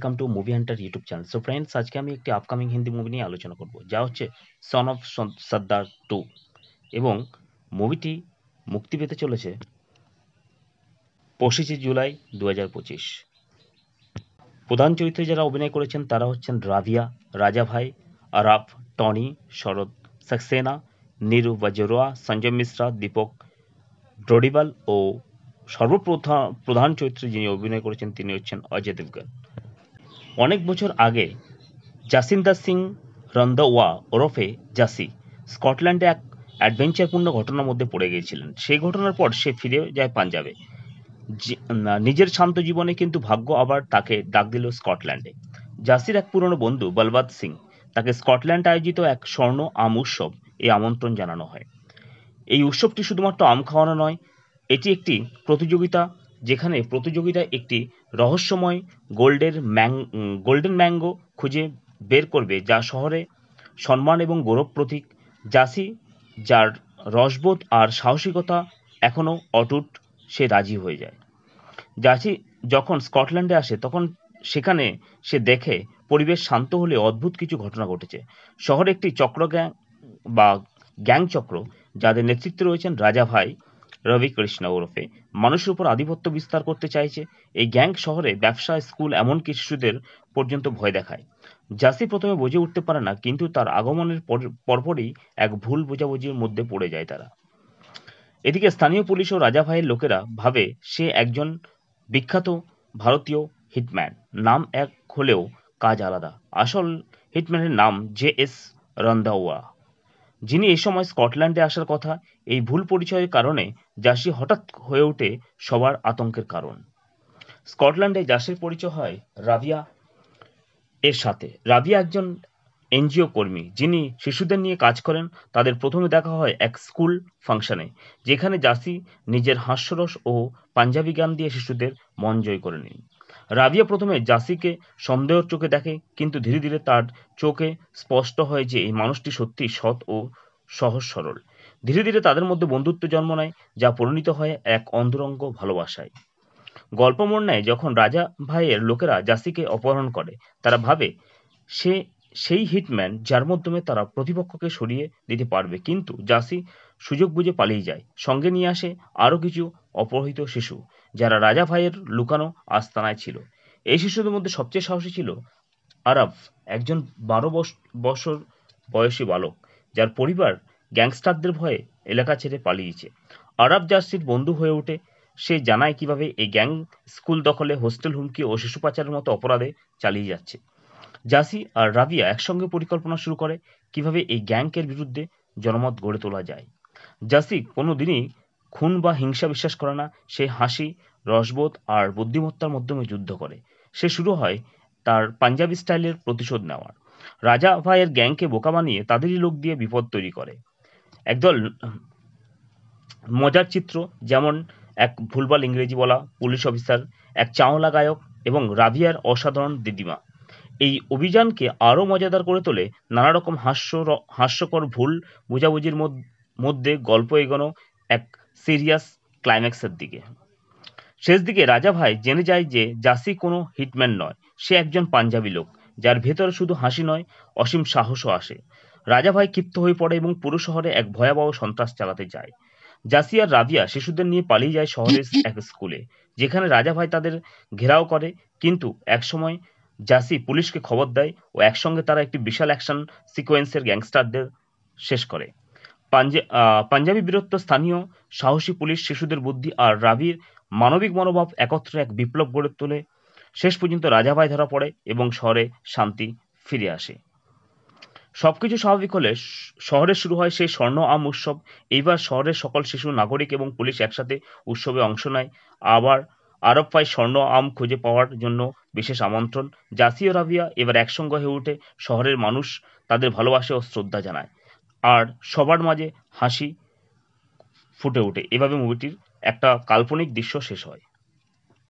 Welcome to movie Hunter YouTube channel. So friends, আজকে আমি একটি আপকামিং হিন্দি মুভি নিয়ে আলোচনা করব, যা হচ্ছে সন অফ সর্দার 2, এবং মুভিটি মুক্তি পেতে চলেছে 25 জুলাই 2025। প্রধান চরিত্রে যারা অভিনয় করেছেন তারা হচ্ছেন রাভিয়া, রাজা ভাই, আরাফ, টনি, শরৎ সাক্সেনা, নীরু বাজোয়া, সঞ্জয় মিশ্রা, দীপক ব্রোডিবাল ও প্রধান চরিত্রে যিনি অভিনয় করেছেন তিনি হচ্ছেন অজয় দেবগন। অনেক বছর আগে জাসিন্দার সিং রন্ধওয়া ওরফে জাসি স্কটল্যান্ডে এক অ্যাডভেঞ্চারপূর্ণ ঘটনার মধ্যে পড়ে গিয়েছিলেন। সেই ঘটনার পর সে ফিরে যায় পাঞ্জাবে। নিজের শান্ত জীবনে কিন্তু ভাগ্য আবার তাকে ডাক দিল স্কটল্যান্ডে। জাসির এক পুরনো বন্ধু বলবাদ সিং তাকে স্কটল্যান্ড আয়োজিত এক স্বর্ণ আম উৎসব এই আমন্ত্রণ জানানো হয়। এই উৎসবটি শুধুমাত্র আম খাওয়ানো নয়, এটি একটি প্রতিযোগিতা, যেখানে প্রতিযোগিতায় একটি রহস্যময় গোল্ডেন ম্যাঙ্গো খুঁজে বের করবে, যা শহরে সম্মান এবং গৌরব প্রতীক। জাসি, যার রসবোধ আর সাহসিকতা এখনো অটুট, সে রাজি হয়ে যায়। জাসি যখন স্কটল্যান্ডে আসে তখন সেখানে সে দেখে পরিবেশ শান্ত হলে অদ্ভুত কিছু ঘটনা ঘটেছে। শহরে একটি গ্যাং চক্র, যাদের নেতৃত্বে রয়েছেন রাজা ভাই রবি কৃষ্ণ ওরফে, মানুষের উপর আধিপত্য বিস্তার করতে চাইছে। এই গ্যাং শহরে ব্যবসা, স্কুল, এমনকি শিশুদের পর্যন্ত ভয় দেখায়। জাসি প্রথমে বুঝে উঠতে পারে না, কিন্তু তার আগমনের পরপরই এক ভুল বোঝাবুঝির মধ্যে পড়ে যায় তারা। এদিকে স্থানীয় পুলিশ ও রাজা ভাইয়ের লোকেরা ভাবে সে একজন বিখ্যাত ভারতীয় হিটম্যান। নাম এক হলেও কাজ আলাদা। আসল হিটম্যানের নাম JS রন্ধাওয়া, যিনি এই সময় স্কটল্যান্ডে আসার কথা। এই ভুল পরিচয়ের কারণে জাসি হঠাৎ হয়ে ওঠে সবার আতঙ্কের কারণ। স্কটল্যান্ডে জাসির পরিচয় হয় রাভিয়া এর সাথে। রাভিয়া একজন এনজিও কর্মী, যিনি শিশুদের নিয়ে কাজ করেন। তাদের প্রথমে দেখা হয় এক স্কুল ফাংশনে, যেখানে জাসি নিজের হাস্যরস ও পাঞ্জাবি গান দিয়ে শিশুদের মন জয় করে নেন। রাভিয়া প্রথমে জাসিকে সন্দেহের চোখে দেখে, কিন্তু ধীরে ধীরে তার চোখে স্পষ্ট হয় যে এই মানুষটি সত্যি সৎ ও সহজ সরল। ধীরে ধীরে তাদের মধ্যে বন্ধুত্ব জন্ম নেয়, যা পরিণত হয় এক অন্তরঙ্গ ভালোবাসায়। গল্প মোড় নেয় যখন রাজা ভাইয়ের লোকেরা জাসিকে অপহরণ করে। তারা ভাবে সে সেই হিটম্যান যার মাধ্যমে তারা প্রতিপক্ষকে সরিয়ে দিতে পারবে, কিন্তু জাসি সুযোগ বুঝে পালিয়ে যায়। সঙ্গে নিয়ে আসে আরো কিছু অপহৃত শিশু, যারা রাজা ভাইয়ের লুকানো আস্তানায় ছিল। এই শিশুদের মধ্যে সবচেয়ে সাহসী ছিল আরাফ, একজন 12 বছর বয়সী বালক, যার পরিবার গ্যাংস্টারদের ভয়ে এলাকা ছেড়ে পালিয়েছে। আরাফ জাসির বন্ধু হয়ে ওঠে। সে জানায় কিভাবে এই গ্যাং স্কুল দখলে, হোস্টেল হুমকি ও শিশু পাচারের মতো অপরাধে চালিয়ে যাচ্ছে। জাসি আর রাভিয়া একসঙ্গে পরিকল্পনা শুরু করে কিভাবে এই গ্যাংকের বিরুদ্ধে জনমত গড়ে তোলা যায়। জাসি কোনোদিনই খুন বা হিংসা বিশ্বাস করে না। সে হাসি, রসবোধ আর বুদ্ধিমত্তার মাধ্যমে যুদ্ধ করে। সে শুরু হয় তার পাঞ্জাবি স্টাইলের প্রতিশোধ নেওয়ার। রাজা ভাইয়ের গ্যাংকে বোকা বানিয়ে তাদেরই লোক দিয়ে বিপদ তৈরি করে। একদল মজার চিত্র, যেমন এক ভুলভাল ইংরেজি বলা পুলিশ অফিসার, এক চাওলা গায়ক এবং রাভিয়ার অসাধারণ দিদিমা এই অভিযানকে আরো মজাদার করে তোলে। নানা রকম হাস্যকর ভুল বোঝাবুঝির মধ্যে গল্প এগোনো এক সিরিয়াস ক্লাইম্যাক্সের দিকে। শেষ দিকে রাজা ভাই জেনে যায় যে জাসি কোনো হিটম্যান নয়, সে একজন পাঞ্জাবি লোক, যার ভেতরে শুধু হাসি নয়, অসীম সাহসও আসে। রাজা ভাই ক্ষিপ্ত হয়ে পড়ে এবং পুরো শহরে এক ভয়াবহ সন্ত্রাস চালাতে যায়। জাসি আর রাভিয়া শিশুদের নিয়ে পালিয়ে যায় শহরের এক স্কুলে, যেখানে রাজা ভাই তাদের ঘেরাও করে। কিন্তু একসময় জাসি পুলিশকে খবর দেয় ও একসঙ্গে তারা একটি বিশাল অ্যাকশন সিকোয়েন্সের গ্যাংস্টারদের শেষ করে। পাঞ্জাবি বীরত্ব, স্থানীয় সাহসী পুলিশ, শিশুদের বুদ্ধি আর রাভির মানবিক মনোভাব একত্রে এক বিপ্লব গড়ে তোলে। শেষ পর্যন্ত রাজা ভাই ধরা পড়ে এবং শহরে শান্তি ফিরে আসে। সবকিছু স্বাভাবিক হলে শহরে শুরু হয় সেই স্বর্ণ আম উৎসব। এইবার শহরের সকল শিশু, নাগরিক এবং পুলিশ একসাথে উৎসবে অংশ নেয়। আবার আরব পায় স্বর্ণ আম খুঁজে পাওয়ার জন্য বিশেষ আমন্ত্রণ। জাসি ও রাভিয়া এবার একসঙ্গে হয়ে ওঠে। শহরের মানুষ তাদের ভালোবাসে ও শ্রদ্ধা জানায়, আর সবার মাঝে হাসি ফুটে ওঠে। এভাবে মুভিটির একটা কাল্পনিক দৃশ্য শেষ হয়।